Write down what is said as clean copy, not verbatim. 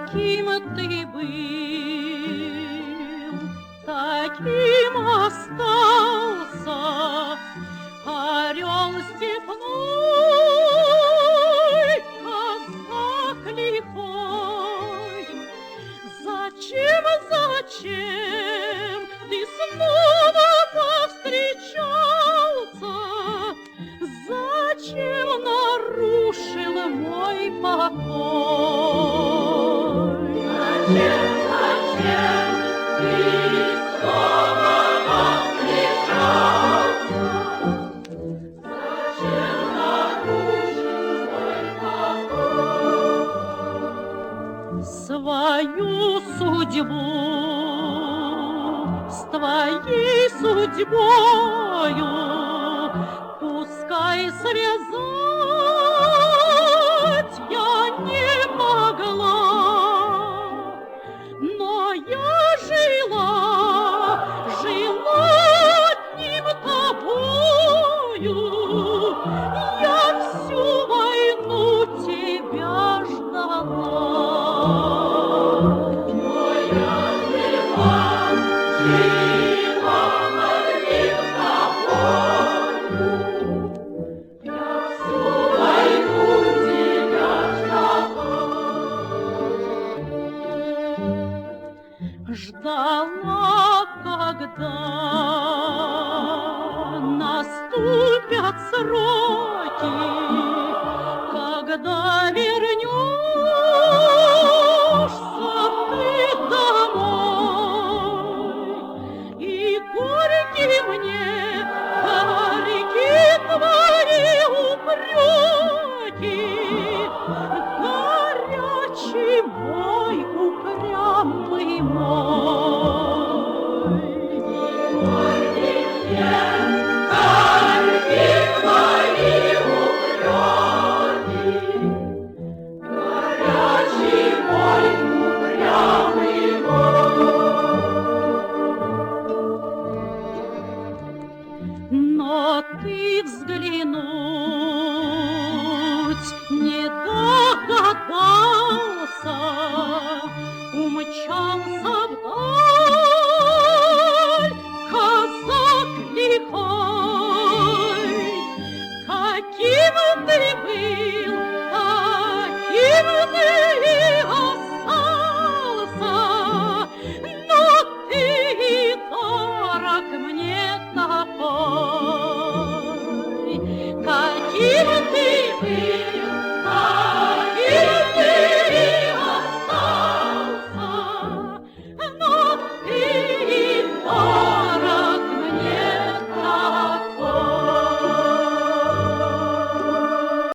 Каким ты был, таким остался орел степной, казак лихой. Зачем ты снова повстречался? Зачем нарушил мой покой? Зачем ты снова повстречался? Зачем нарушил мой покой? Свою судьбу с твоей судьбою пускай связать я не могла, но я жила одним тобою. Я всю войну тебя ждала. Ждала, когда наступят сроки, когда вернешься ты домой. И горькие мне, горькие твои упреки, горячий мой, упрямый мой. Но ты взглянуть не догадался, умчался вдаль казак лихой. Каким ты был, таким ты и остался, но ты и дорог мне такой. Каким ты был,